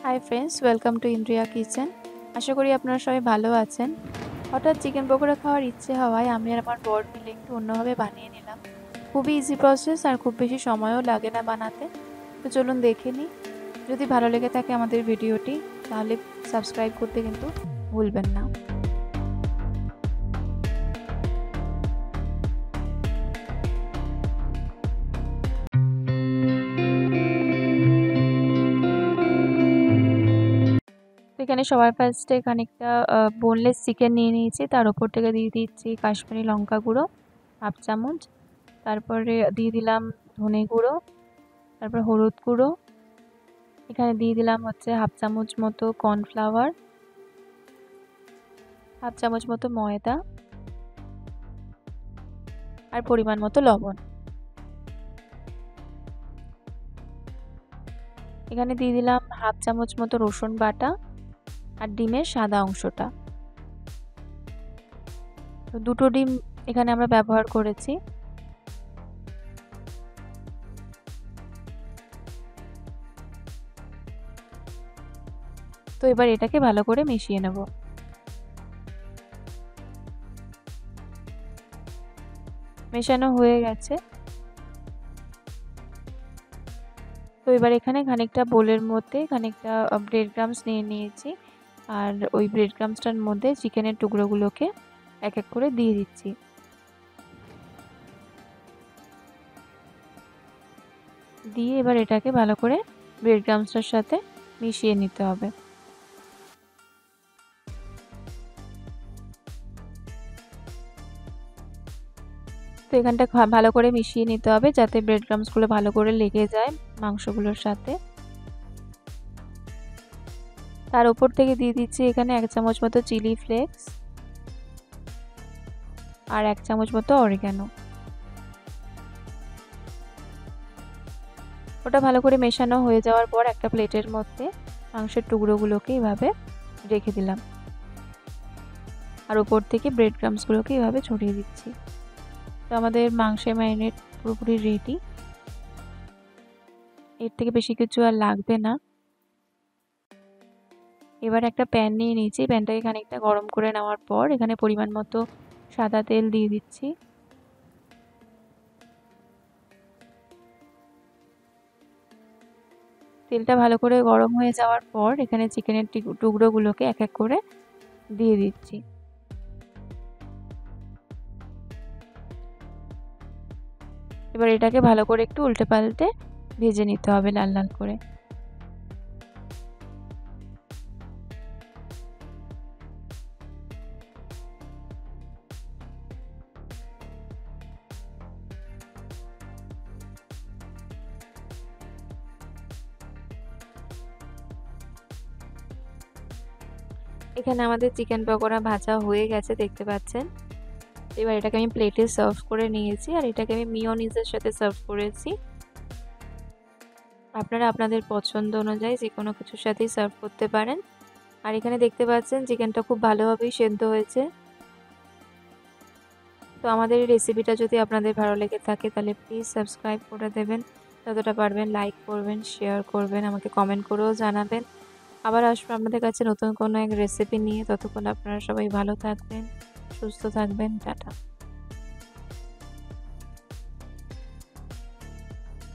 High friends, welcome to Indriya kitchen. আশা করি আপনারা সবাই ভালো আছেন। হঠাৎ চিকেন পকোড়া খাওয়ার ইচ্ছে হওয়ায় আমি আর আমার বর মিলে একটু অন্যভাবে বানিয়ে নিলাম। খুবই ইজি প্রসেস আর খুব বেশি সময়ও লাগে না বানাতে। তো চলুন দেখে নিই। যদি ভালো লেগে থাকে আমাদের ভিডিওটি, তাহলে সাবস্ক্রাইব করতে কিন্তু ভুলবেন না। এখানে সবার ফার্স্টে খানিকটা বোনলেস চিকেন নিয়ে নিয়েছি। তার উপর থেকে দিয়ে দিচ্ছি কাশ্মীরি লঙ্কা গুঁড়ো হাফ চামচ, তারপরে দিয়ে দিলাম ধনে গুঁড়ো, তারপর হলুদ গুঁড়ো, এখানে দিয়ে দিলাম হাফ চামচ মতো কর্নফ্লাওয়ার, হাফ চামচ মতো ময়দা আর পরিমাণ মতো লবণ। এখানে দিয়ে দিলাম হাফ চামচ মতো রসুন বাটা আর ডিমের সাদা অংশটা। তো দুটো ডিম এখানে আমরা ব্যবহার করেছি। তো এবার এটাকে ভালো করে মিশিয়ে নেব। মেশানো হয়ে গেছে। তো এবার এখানে খানিকটা বোলের মধ্যে খানিকটা ব্রেড ক্রাম্বস নিয়ে নিয়েছি, আর ওই ব্রেড ক্রাম্বসটার মধ্যে চিকেনের টুকরোগুলোকে এক এক করে দিয়ে দিচ্ছি। দিয়ে এবার এটাকে ভালো করে ব্রেড ক্রাম্বসটার সাথে মিশিয়ে নিতে হবে। তো এখানটা ভালো করে মিশিয়ে নিতে হবে যাতে ব্রেড ক্রাম্বসগুলো ভালো করে লেগে যায় মাংসগুলোর সাথে। তার উপর থেকে দিয়ে দিচ্ছি এখানে 1 চামচ মতো চিলি ফ্লেক্স আর 1 চামচ মতো অরিগ্যানো। ওটা ভালো করে মেশানো হয়ে যাওয়ার পর একটা প্লেটের মধ্যে মাংসের টুকরোগুলোকে এভাবে রেখে দিলাম, আর উপর থেকে ব্রেড ক্রাম্বসগুলোকে এভাবে ছড়িয়ে দিচ্ছি। তো আমাদের মাংসের ম্যারিনেট পুরোপুরি রেডি। এর থেকে বেশি কিছু আর লাগবে না। এবার একটা প্যান নিয়ে নিয়েছি, প্যানটাকে খানিকটা গরম করে নেওয়ার পর এখানে পরিমাণ মতো সাদা তেল দিয়ে দিচ্ছি। তেলটা ভালো করে গরম হয়ে যাওয়ার পর এখানে চিকেনের টুকরোগুলোকে এক এক করে দিয়ে দিচ্ছি। এবার এটাকে ভালো করে একটু উল্টে পাল্টে ভেজে নিতে হবে লাল লাল করে। এখানে আমাদের চিকেন পকোড়া ভাজা হয়ে গেছে, দেখতে পাচ্ছেন। এবার এটাকে আমি প্লেটে সার্ভ করে নিয়েছি, আর এটাকে আমি মিয়োনিজের সাথে সার্ভ করেছি। আপনারা আপনাদের পছন্দ অনুযায়ী যে কোনো কিছুর সাথেই সার্ভ করতে পারেন। আর এখানে দেখতে পাচ্ছেন চিকেনটা খুব ভালোভাবেই সেদ্ধ হয়েছে। তো আমাদের এই রেসিপিটা যদি আপনাদের ভালো লেগে থাকে তাহলে প্লিজ সাবস্ক্রাইব করে দেবেন, যতটা পারবেন লাইক করবেন, শেয়ার করবেন, আমাকে কমেন্ট করেও জানাবেন। আবার আসবো আপনাদের কাছে নতুন কোনো এক রেসিপি নিয়ে। ততক্ষণ আপনারা সবাই ভালো থাকবেন, সুস্থ থাকবেন। টাটা।